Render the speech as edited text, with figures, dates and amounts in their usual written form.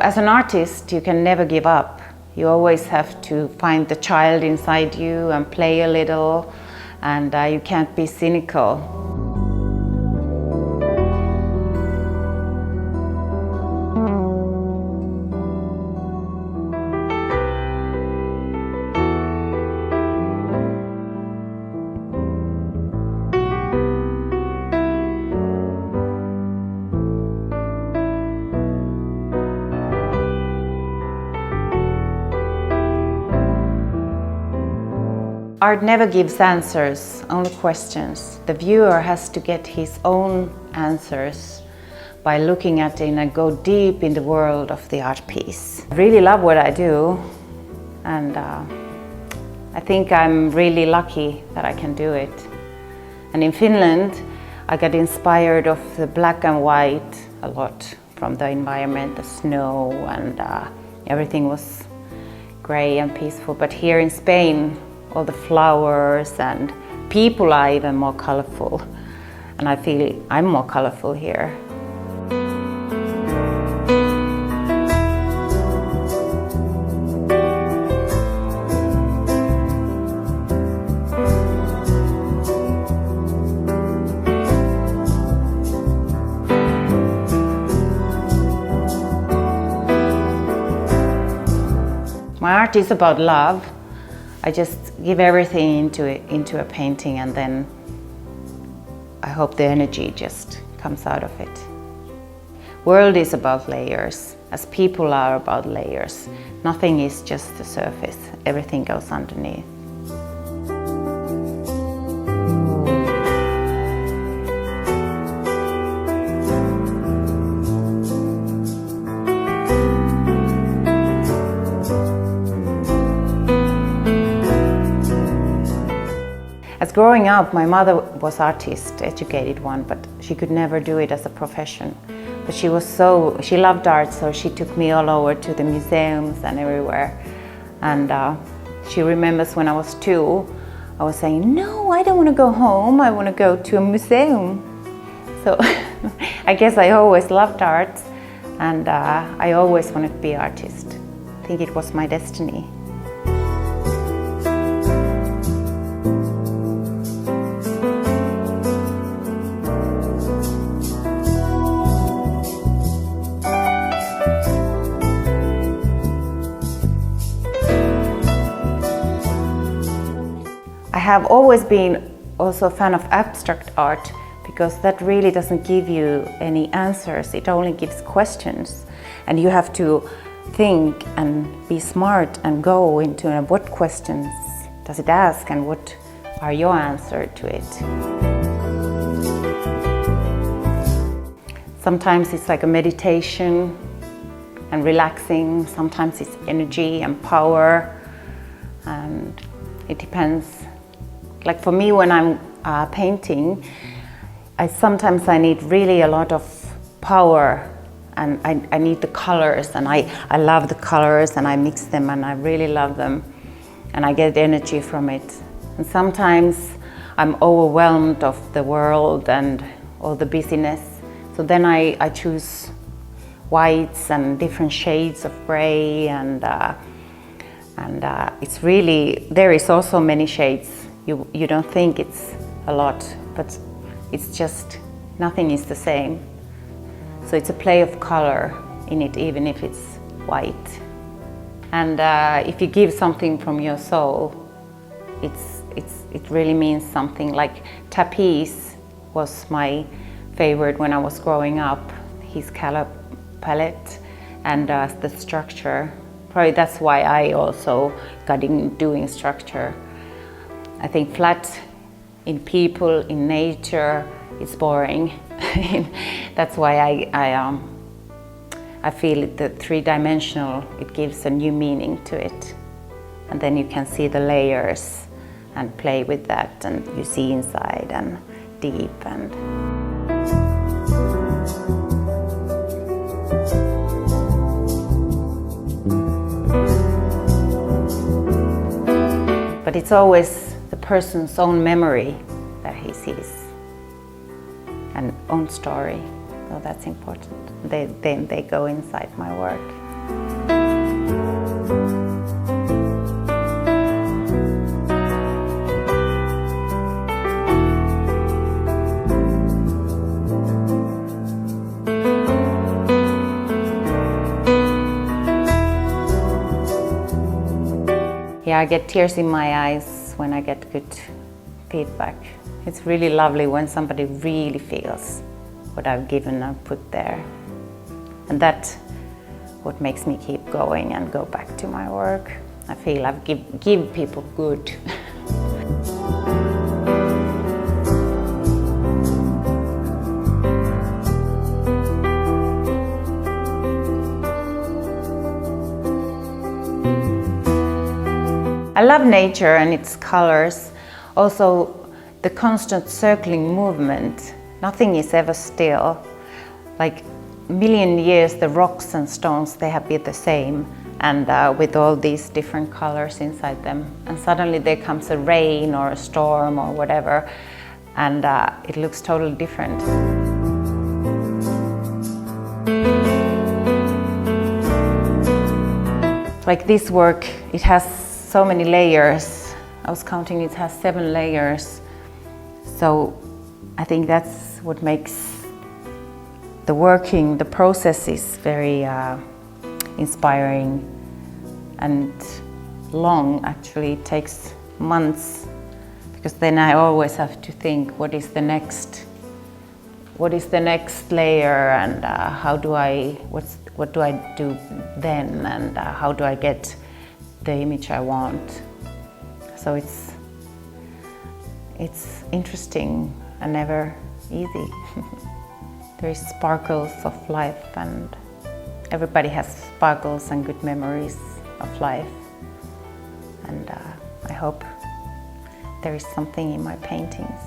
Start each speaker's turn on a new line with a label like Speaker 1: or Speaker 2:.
Speaker 1: As an artist, you can never give up. You always have to find the child inside you and play a little, and you can't be cynical. Art never gives answers, only questions. The viewer has to get his own answers by looking at it and go deep in the world of the art piece. I really love what I do, and I think I'm really lucky that I can do it. And in Finland, I got inspired of the black and white a lot from the environment, the snow, and everything was gray and peaceful. But here in Spain, all the flowers and people are even more colorful, and I feel I'm more colorful here. My art is about love. I just give everything into a painting, and then I hope the energy just comes out of it. World is about layers, as people are about layers. Nothing is just the surface, everything goes underneath. As growing up, my mother was artist, educated one, but she could never do it as a profession. But she loved art, so she took me all over to the museums and everywhere. And she remembers when I was 2, I was saying, no, I don't want to go home, I want to go to a museum. So I guess I always loved art, and I always wanted to be an artist. I think it was my destiny. I have always been also a fan of abstract art, because that really doesn't give you any answers, it only gives questions. And you have to think and be smart and go into what questions does it ask and what are your answers to it. Sometimes it's like a meditation and relaxing, sometimes it's energy and power, and it depends. Like for me, when I'm painting, sometimes I need really a lot of power, and I need the colors, and I love the colors, and I mix them, and I really love them, and I get energy from it. And sometimes I'm overwhelmed of the world and all the busyness, so then I choose whites and different shades of gray, and it's really, there is also many shades. You don't think it's a lot, but it's just, nothing is the same. So it's a play of color in it, even if it's white. And if you give something from your soul, it really means something. Like Tapis was my favorite when I was growing up, his color palette and the structure. Probably that's why I also got in doing structure. I think flat in people, in nature, it's boring. That's why I feel that three-dimensional, it gives a new meaning to it. And then you can see the layers and play with that, and you see inside and deep. But it's always the person's own memory that he sees, and own story, so that's important. They go inside my work. Yeah, I get tears in my eyes when I get good feedback. It's really lovely when somebody really feels what I've given and put there. And that's what makes me keep going and go back to my work. I feel I've give people good. I love nature and its colors. Also, the constant circling movement. Nothing is ever still. Like a million years, the rocks and stones, they have been the same, and with all these different colors inside them. And suddenly there comes a rain or a storm or whatever, and it looks totally different. Like this work, it has so many layers. I was counting, it has 7 layers. So I think that's what makes the process is very inspiring and long. Actually, it takes months, because then I always have to think, what is the next layer, and what do I do then, and how do I get the image I want. So it's interesting and never easy. There is sparkles of life, and everybody has sparkles and good memories of life. And I hope there is something in my paintings.